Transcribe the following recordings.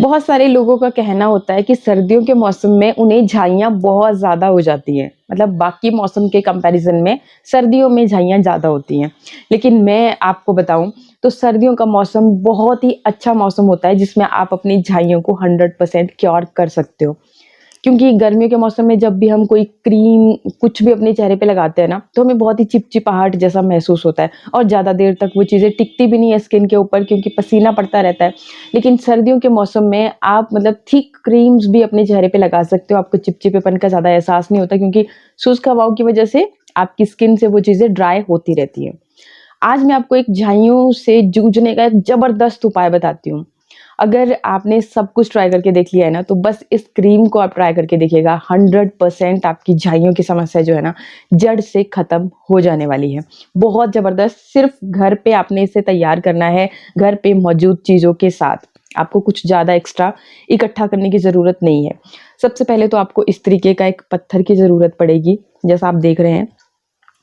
बहुत सारे लोगों का कहना होता है कि सर्दियों के मौसम में उन्हें झाइयाँ बहुत ज़्यादा हो जाती हैं। मतलब बाकी मौसम के कंपैरिज़न में सर्दियों में झाइयाँ ज़्यादा होती हैं। लेकिन मैं आपको बताऊँ तो सर्दियों का मौसम बहुत ही अच्छा मौसम होता है जिसमें आप अपनी झाइयों को 100% क्योर कर सकते हो। क्योंकि गर्मियों के मौसम में जब भी हम कोई क्रीम कुछ भी अपने चेहरे पे लगाते हैं ना, तो हमें बहुत ही चिपचिपाहट जैसा महसूस होता है और ज़्यादा देर तक वो चीज़ें टिकती भी नहीं है स्किन के ऊपर क्योंकि पसीना पड़ता रहता है। लेकिन सर्दियों के मौसम में आप मतलब थिक क्रीम्स भी अपने चेहरे पे लगा सकते हो, आपको चिपचिपेपन का ज़्यादा एहसास नहीं होता क्योंकि शुष्क हवाओं की वजह से आपकी स्किन से वो चीज़ें ड्राई होती रहती हैं। आज मैं आपको एक झाइयों से जूझने का एक ज़बरदस्त उपाय बताती हूँ। अगर आपने सब कुछ ट्राई करके देख लिया है ना, तो बस इस क्रीम को आप ट्राई करके देखिएगा, 100% आपकी झाइयों की समस्या जो है ना, जड़ से खत्म हो जाने वाली है। बहुत ज़बरदस्त, सिर्फ़ घर पे आपने इसे तैयार करना है, घर पे मौजूद चीज़ों के साथ। आपको कुछ ज़्यादा एक्स्ट्रा इकट्ठा करने की ज़रूरत नहीं है। सबसे पहले तो आपको इस तरीके का एक पत्थर की ज़रूरत पड़ेगी, जैसा आप देख रहे हैं।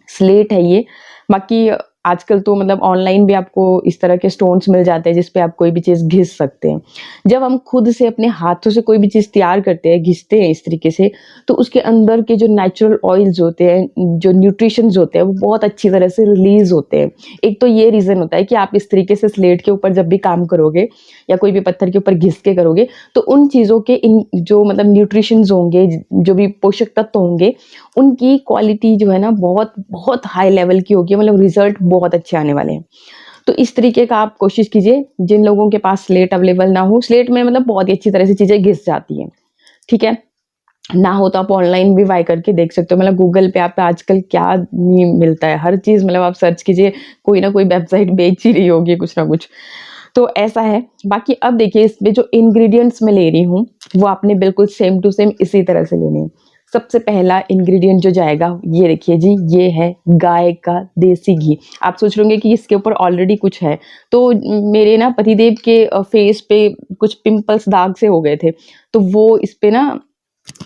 स्लेट है ये। बाकी आजकल तो मतलब ऑनलाइन भी आपको इस तरह के स्टोन्स मिल जाते हैं जिस पे आप कोई भी चीज़ घिस सकते हैं। जब हम खुद से अपने हाथों से कोई भी चीज़ तैयार करते हैं, घिसते हैं इस तरीके से, तो उसके अंदर के जो नेचुरल ऑयल्स होते हैं, जो न्यूट्रिशंस होते हैं, वो बहुत अच्छी तरह से रिलीज़ होते हैं। एक तो ये रीज़न होता है कि आप इस तरीके से स्लेट के ऊपर जब भी काम करोगे या कोई भी पत्थर के ऊपर घिस के करोगे, तो उन चीज़ों के इन जो मतलब न्यूट्रिशंस होंगे, जो भी पोषक तत्व होंगे, उनकी क्वालिटी जो है ना बहुत बहुत हाई लेवल की होगी, मतलब रिजल्ट बहुत अच्छे आने वाले हैं। तो इस तरीके का आप कोशिश कीजिए, जिन लोगों के पास स्लेट अवेलेबल ना हो, स्लेट में मतलब बहुत ही अच्छी तरह से चीज़ें घिस जाती हैं, ठीक है? ना हो तो आप ऑनलाइन भी बाय करके देख सकते हो, मतलब गूगल पे आप आजकल क्या नहीं मिलता है, हर चीज़ मतलब आप सर्च कीजिए, कोई ना कोई वेबसाइट बेच ही रही होगी कुछ ना कुछ। तो ऐसा है। बाकी अब देखिए इसमें जो इंग्रीडिएंट्स मैं ले रही हूँ, वो आपने बिल्कुल सेम टू सेम इसी तरह से लेने हैं। सबसे पहला इंग्रीडिएंट जो जाएगा, ये देखिए जी, ये है गाय का देसी घी। आप सोच रहे होंगे कि इसके ऊपर ऑलरेडी कुछ है, तो मेरे ना पतिदेव के फेस पे कुछ पिंपल्स दाग से हो गए थे, तो वो इस पे ना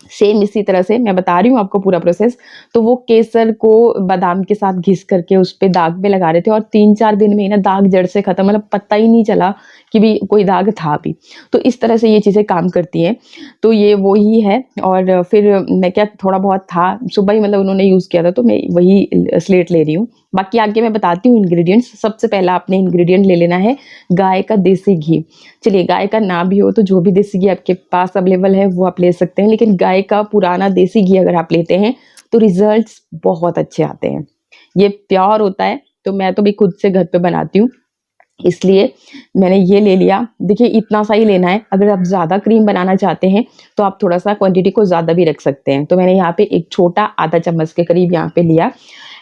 सेम इसी तरह से मैं बता रही हूँ आपको पूरा प्रोसेस। तो वो केसर को बादाम के साथ घिस करके उस पे दाग पे लगा रहे थे और 3-4 दिन में ही ना दाग जड़ से खत्म, मतलब पता ही नहीं चला कि भी कोई दाग था भी। तो इस तरह से ये चीज़ें काम करती हैं। तो ये वो ही है और फिर मैं क्या थोड़ा बहुत था, सुबह ही मतलब उन्होंने यूज़ किया था तो मैं वही स्लेट ले रही हूँ। बाकी आगे मैं बताती हूँ इंग्रीडिएंट्स। सबसे पहला आपने इंग्रीडिएंट ले लेना है गाय का देसी घी। चलिए गाय का ना भी हो तो जो भी देसी घी आपके पास अवेलेबल है वो आप ले सकते हैं, लेकिन गाय का पुराना देसी घी अगर आप लेते हैं तो रिजल्ट्स बहुत अच्छे आते हैं। ये प्योर होता है, तो मैं तो भी खुद से घर पे बनाती हूँ, इसलिए मैंने ये ले लिया। देखिए इतना सा ही लेना है, अगर आप ज़्यादा क्रीम बनाना चाहते हैं तो आप थोड़ा-सा क्वांटिटी को ज़्यादा भी रख सकते हैं। तो मैंने यहाँ पे एक छोटा आधा चम्मच के करीब यहाँ पे लिया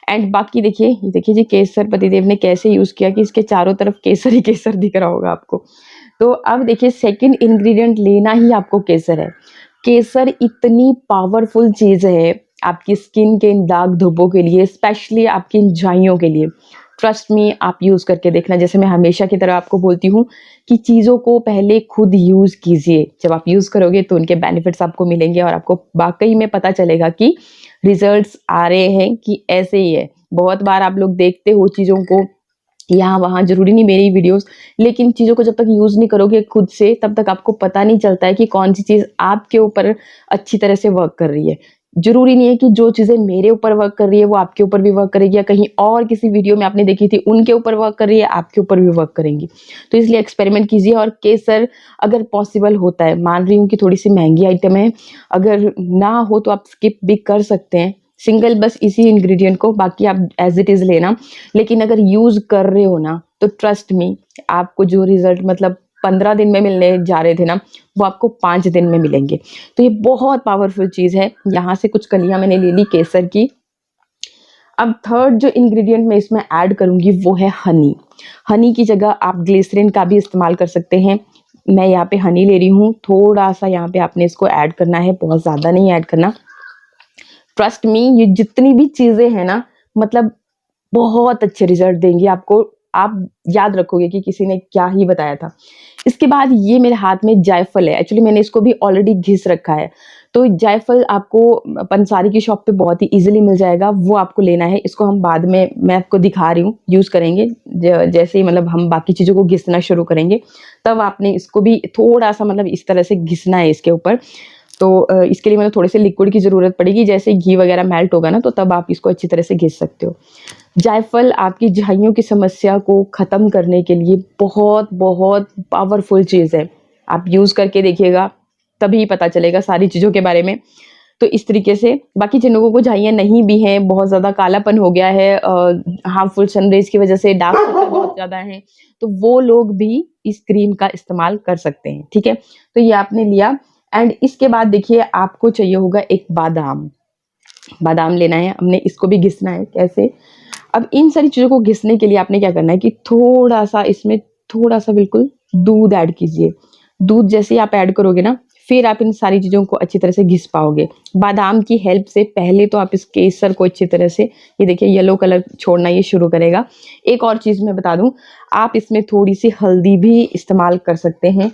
एंड बाकी देखिए, ये देखिए जी केसर पतिदेव ने कैसे यूज़ किया कि इसके चारों तरफ केसर ही केसर दिख रहा होगा आपको। तो अब देखिए सेकंड इंग्रीडिएंट लेना ही आपको केसर है। केसर इतनी पावरफुल चीज़ है आपकी स्किन के इन दाग-धब्बों के लिए, स्पेशली आपकी इन झाइयों के लिए। ट्रस्ट मी, आप यूज़ करके देखना। जैसे मैं हमेशा की तरह आपको बोलती हूँ कि चीज़ों को पहले खुद यूज़ कीजिए। जब आप यूज़ करोगे तो उनके बेनिफिट्स आपको मिलेंगे और आपको वाक़ई में पता चलेगा कि रिज़ल्ट्स आ रहे हैं कि ऐसे ही है। बहुत बार आप लोग देखते हो चीज़ों को यहाँ-वहाँ, ज़रूरी नहीं मेरी वीडियोज़, लेकिन चीज़ों को जब तक यूज़ नहीं करोगे खुद से, तब तक आपको पता नहीं चलता है कि कौन-सी चीज़ आपके ऊपर अच्छी तरह से वर्क कर रही है। ज़रूरी नहीं है कि जो चीज़ें मेरे ऊपर वर्क कर रही है, वो आपके ऊपर भी वर्क करेगी या कहीं और किसी वीडियो में आपने देखी थी, उनके ऊपर वर्क कर रही है, आपके ऊपर भी वर्क करेंगी। तो इसलिए एक्सपेरिमेंट कीजिए और केसर अगर पॉसिबल होता है, मान रही हूँ कि थोड़ी-सी महँगी आइटम है, अगर ना हो तो आप स्किप भी कर सकते हैं। सिंगल बस इसी इंग्रीडिएंट को, बाकी आप एज़ इट इज़ लेना। लेकिन अगर यूज़ कर रहे हो ना, तो ट्रस्ट मी, आपको जो रिज़ल्ट मतलब 15 दिन में मिलने जा रहे थे ना, वो आपको 5 दिन में मिलेंगे। तो ये बहुत पावरफुल चीज़ है। यहाँ से कुछ कलियाँ मैंने ले ली केसर की। अब थर्ड जो इंग्रीडिएंट मैं इसमें ऐड करूँगी वो है हनी। हनी की जगह आप ग्लिसरीन का भी इस्तेमाल कर सकते हैं। मैं यहाँ पे हनी ले रही हूँ, थोड़ा-सा यहाँ पे आपने इसको ऐड करना है, बहुत ज़्यादा नहीं ऐड करना। ट्रस्ट मी, ये जितनी भी चीज़ें हैं ना, मतलब बहुत अच्छे रिजल्ट देंगी आपको। आप याद रखोगे कि किसी ने क्या ही बताया था। इसके बाद ये मेरे हाथ में जायफल है, एक्चुअली मैंने इसको भी ऑलरेडी घिस रखा है। तो जायफल आपको पंसारी की शॉप पे बहुत ही ईज़िली मिल जाएगा, वो आपको लेना है। इसको हम बाद में मैं आपको दिखा रही हूँ, यूज़ करेंगे। ज जैसे ही मतलब हम बाकी चीज़ों को घिसना शुरू करेंगे, तब आपने इसको भी थोड़ा-सा मतलब इस तरह से घिसना है इसके ऊपर। तो इसके लिए मतलब थोड़े से लिक्विड की ज़रूरत पड़ेगी, जैसे ही घी वगैरह मेल्ट होगा ना, तो तब आप इसको अच्छी तरह से घिस सकते हो। जायफल आपकी झाइयों की समस्या को ख़त्म करने के लिए बहुत-बहुत पावरफुल चीज़ है। आप यूज़ करके देखिएगा, तभी पता चलेगा सारी चीज़ों के बारे में। तो इस तरीके से बाकी जिन लोगों को झाइयाँ नहीं भी हैं, बहुत ज़्यादा कालापन हो गया है हार्मफुल सनरेज़ की वज़ह से डार्क सर्कल बहुत ज़्यादा हैं, तो वो लोग भी इस क्रीम का इस्तेमाल कर सकते हैं, ठीक है? तो ये आपने लिया एंड इसके बाद देखिए आपको चाहिए होगा एक बादाम। बादाम लेना है, हमने इसको भी घिसना है। कैसे? अब इन सारी चीज़ों को घिसने के लिए आपने क्या करना है कि थोड़ा-सा इसमें थोड़ा-सा बिल्कुल दूध ऐड कीजिए। दूध जैसे ही आप ऐड करोगे ना, फिर आप इन सारी चीज़ों को अच्छी तरह से घिस पाओगे। बादाम की हेल्प से पहले तो आप इस केसर को अच्छी तरह से ये देखिए येलो कलर छोड़ना ये शुरू करेगा। एक और चीज़ मैं बता दूँ, आप इसमें थोड़ी-सी हल्दी भी इस्तेमाल कर सकते हैं।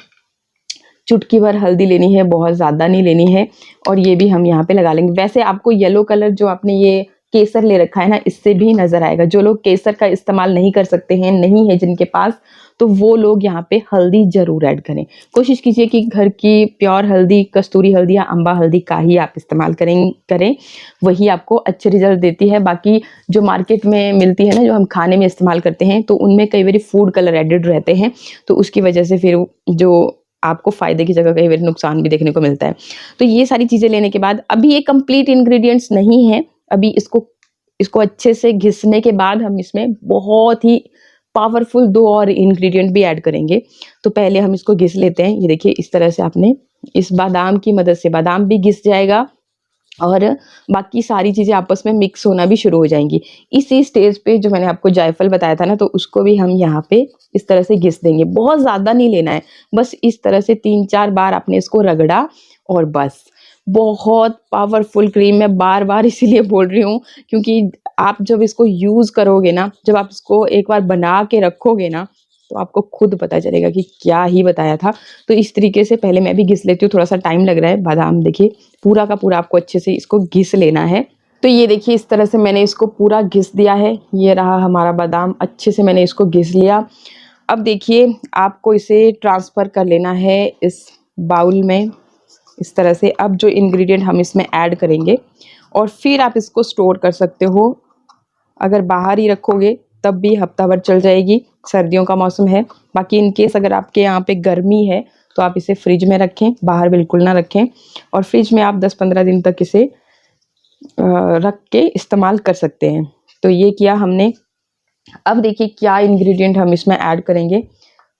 चुटकी भर हल्दी लेनी है, बहुत ज़्यादा नहीं लेनी है और ये भी हम यहाँ पे लगा लेंगे। वैसे आपको येलो कलर जो आपने ये केसर ले रखा है ना, इससे भी नज़र आएगा। जो लोग केसर का इस्तेमाल नहीं कर सकते हैं, नहीं है जिनके पास, तो वो लोग यहाँ पे हल्दी ज़रूर ऐड करें। कोशिश कीजिए कि घर की प्योर हल्दी, कस्तूरी हल्दी या अम्बा हल्दी का ही आप इस्तेमाल करें, वही आपको अच्छे रिज़ल्ट देती है। बाकी जो मार्केट में मिलती है ना, जो हम खाने में इस्तेमाल करते हैं, तो उनमें कई बारी फूड कलर एडेड रहते हैं, तो उसकी वजह से फिर जो आपको फ़ायदे की जगह कई बार नुकसान भी देखने को मिलता है। तो ये सारी चीज़ें लेने के बाद अभी ये कंप्लीट इंग्रीडिएंट्स नहीं है, अभी इसको अच्छे से घिसने के बाद हम इसमें बहुत ही पावरफुल 2 और इंग्रीडिएंट भी ऐड करेंगे। तो पहले हम इसको घिस लेते हैं। ये देखिए इस तरह से आपने इस बादाम की मदद से बादाम भी घिस जाएगा और बाकी सारी चीज़ें आपस में मिक्स होना भी शुरू हो जाएँगी। इसी स्टेज पे जो मैंने आपको जायफल बताया था ना, तो उसको भी हम यहाँ पे इस तरह से घिस देंगे। बहुत ज़्यादा नहीं लेना है, बस इस तरह से 3-4 बार आपने इसको रगड़ा और बस। बहुत पावरफुल क्रीम मैं बार-बार इसीलिए बोल रही हूँ क्योंकि आप जब इसको यूज़ करोगे ना, जब आप इसको एक बार बना के रखोगे ना, तो आपको खुद पता चलेगा कि क्या ही बताया था। तो इस तरीके से पहले मैं भी घिस लेती हूँ, थोड़ा-सा टाइम लग रहा है। बादाम देखिए पूरा का पूरा आपको अच्छे से इसको घिस लेना है। तो ये देखिए इस तरह से मैंने इसको पूरा घिस दिया है। ये रहा हमारा बादाम, अच्छे से मैंने इसको घिस लिया। अब देखिए आपको इसे ट्रांसफ़र कर लेना है इस बाउल में, इस तरह से। अब जो इंग्रीडिएंट हम इसमें ऐड करेंगे और फिर आप इसको स्टोर कर सकते हो। अगर बाहर ही रखोगे तब भी हफ्ता भर चल जाएगी, सर्दियों का मौसम है। बाकी इन केस अगर आपके यहाँ पे गर्मी है, तो आप इसे फ्रिज में रखें, बाहर बिल्कुल ना रखें और फ्रिज में आप 10-15 दिन तक इसे रख के इस्तेमाल कर सकते हैं। तो ये किया हमने। अब देखिए क्या इंग्रेडिएंट हम इसमें ऐड करेंगे।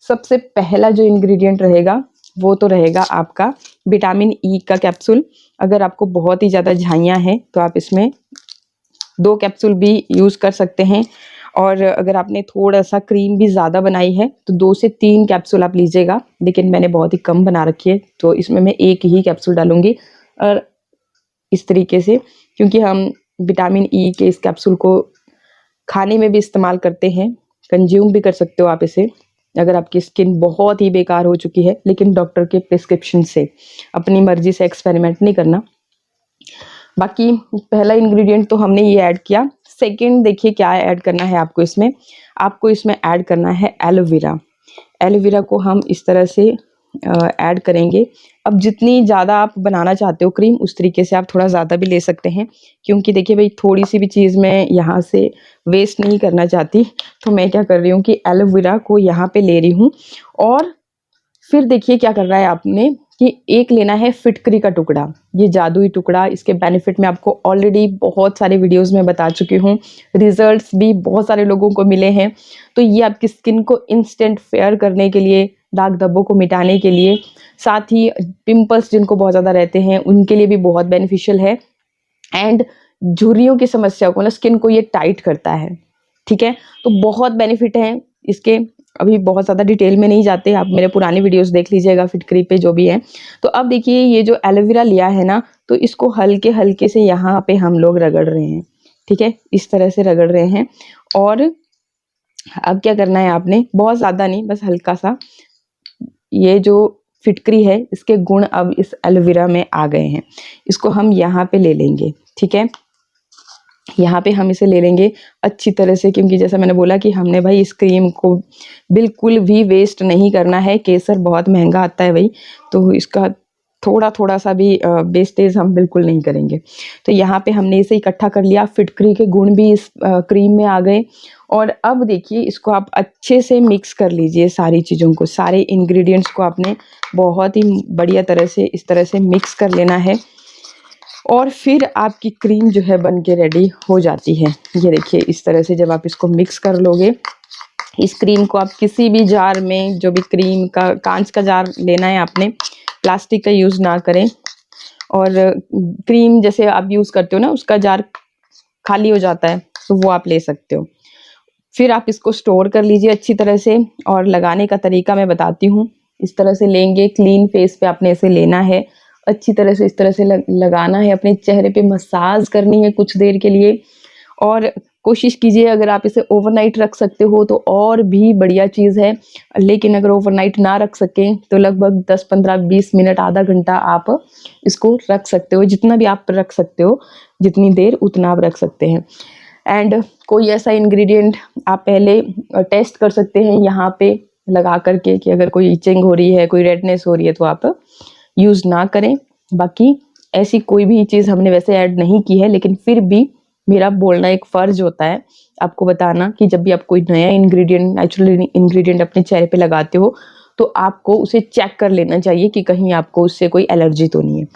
सबसे पहला जो इंग्रेडिएंट रहेगा, वो तो रहेगा आपका विटामिन ई का कैप्सूल। अगर आपको बहुत ही ज़्यादा झाइयाँ हैं, तो आप इसमें 2 कैप्सूल भी यूज़ कर सकते हैं और अगर आपने थोड़ा-सा क्रीम भी ज़्यादा बनाई है, तो 2 से 3 कैप्सूल आप लीजिएगा। लेकिन मैंने बहुत ही कम बना रखी है, तो इसमें मैं 1 ही कैप्सूल डालूँगी और इस तरीके से क्योंकि हम विटामिन ई के इस कैप्सूल को खाने में भी इस्तेमाल करते हैं, कंज़्यूम भी कर सकते हो आप इसे, अगर आपकी स्किन बहुत ही बेकार हो चुकी है, लेकिन डॉक्टर के प्रिस्क्रिप्शन से, अपनी मर्ज़ी से एक्सपेरिमेंट नहीं करना। बाकी पहला इंग्रेडिएंट तो हमने ये ऐड किया। सेकंड देखिए क्या ऐड करना है आपको इसमें। आपको इसमें ऐड करना है एलोवेरा। एलोवेरा को हम इस तरह से ऐड करेंगे। अब जितनी ज़्यादा आप बनाना चाहते हो क्रीम, उस तरीके से आप थोड़ा ज़्यादा भी ले सकते हैं क्योंकि देखिए भई थोड़ी-सी भी चीज़ मैं यहाँ से वेस्ट नहीं करना चाहती। तो मैं क्या कर रही हूँ कि एलोवेरा को यहाँ पे ले रही हूँ और फिर देखिए क्या करना है आपने कि एक लेना है फिटकरी का टुकड़ा। ये जादुई टुकड़ा, इसके बेनिफिट मैं आपको ऑलरेडी बहुत सारे वीडियोज़ में बता चुकी हूँ। रिज़ल्ट्स भी बहुत सारे लोगों को मिले हैं। तो ये आपकी स्किन को इंस्टेंट फेयर करने के लिए, दाग धब्बों को मिटाने के लिए, साथ ही पिंपल्स जिनको बहुत ज़्यादा रहते हैं, उनके लिए भी बहुत बेनिफिशियल है एंड झुर्रियों की समस्या को ना स्किन को ये टाइट करता है, ठीक है? तो बहुत बेनिफिट हैं इसके। अभी बहुत ज़्यादा डिटेल में नहीं जाते, आप मेरे पुराने वीडियोज़ देख लीजिएगा फिटकरी पे जो भी है। तो अब देखिए ये जो एलोवेरा लिया है ना, तो इसको हल्के-हल्के से यहाँ पे हम लोग रगड़ रहे हैं, ठीक है? इस तरह से रगड़ रहे हैं और अब क्या करना है आपने, बहुत ज़्यादा नहीं, बस हल्का-सा ये जो फिटकरी है, इसके गुण अब इस एलोवेरा में आ गए हैं। इसको हम यहाँ पे ले लेंगे, ठीक है। यहाँ पे हम इसे ले लेंगे अच्छी तरह से, क्योंकि जैसा मैंने बोला कि हमने भाई इस क्रीम को बिल्कुल भी वेस्ट नहीं करना है। केसर बहुत महंगा आता है भाई, तो इसका थोड़ा थोड़ा सा भी वेस्टेज हम बिल्कुल नहीं करेंगे। तो यहाँ पे हमने इसे इकट्ठा कर लिया, फिटकरी के गुण भी इस क्रीम में आ गए। और अब देखिए इसको आप अच्छे से मिक्स कर लीजिए, सारी चीज़ों को, सारे इंग्रेडिएंट्स को आपने बहुत ही बढ़िया तरह से इस तरह से मिक्स कर लेना है। और फिर आपकी क्रीम जो है बन के रेडी हो जाती है। ये देखिए इस तरह से जब आप इसको मिक्स कर लोगे, इस क्रीम को आप किसी भी जार में, जो भी क्रीम का कांच का जार लेना है आपने, प्लास्टिक का यूज़ ना करें। और क्रीम जैसे आप यूज़ करते हो ना, उसका जार खाली हो जाता है, तो वो आप ले सकते हो। फिर आप इसको स्टोर कर लीजिए अच्छी तरह से। और लगाने का तरीका मैं बताती हूँ। इस तरह से लेंगे, क्लीन फेस पे आपने इसे लेना है, अच्छी तरह से इस तरह से लगाना है, अपने चेहरे पे मसाज करनी है कुछ देर के लिए। और कोशिश कीजिए अगर आप इसे ओवरनाइट रख सकते हो तो और भी बढ़िया चीज़ है, लेकिन अगर ओवरनाइट ना रख सकें तो लगभग 10, 15, 20 मिनट, आधा घंटा आप इसको रख सकते हो। जितना भी आप रख सकते हो, जितनी देर उतना आप रख सकते हैं। एंड कोई ऐसा इंग्रेडिएंट आप पहले टेस्ट कर सकते हैं यहाँ पे लगा करके, कि अगर कोई इचिंग हो रही है, कोई रेडनेस हो रही है, तो आप यूज़ ना करें। बाकी ऐसी कोई भी चीज़ हमने वैसे ऐड नहीं की है, लेकिन फिर भी मेरा बोलना एक फ़र्ज़ होता है आपको बताना कि जब भी आप कोई नया इंग्रेडिएंट, नेचुरल इंग्रेडिएंट अपने चेहरे पे लगाते हो, तो आपको उसे चेक कर लेना चाहिए कि कहीं आपको उससे कोई एलर्जी तो नहीं है।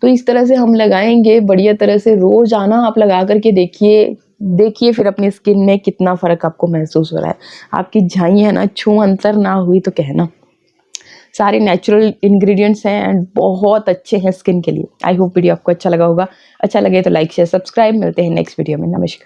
तो इस तरह से हम लगाएंगे बढ़िया तरह से, रोज़ाना आप लगा करके देखिए फिर अपनी स्किन में कितना फ़र्क आपको महसूस हो रहा है। आपकी झाइयाँ ना छू अंतर ना हुई तो कहना। सारे नेचुरल इंग्रेडिएंट्स हैं एंड बहुत अच्छे हैं स्किन के लिए। आई होप वीडियो आपको अच्छा लगा होगा। अच्छा लगे तो लाइक शेयर सब्सक्राइब। मिलते हैं नेक्स्ट वीडियो में। नमस्कार।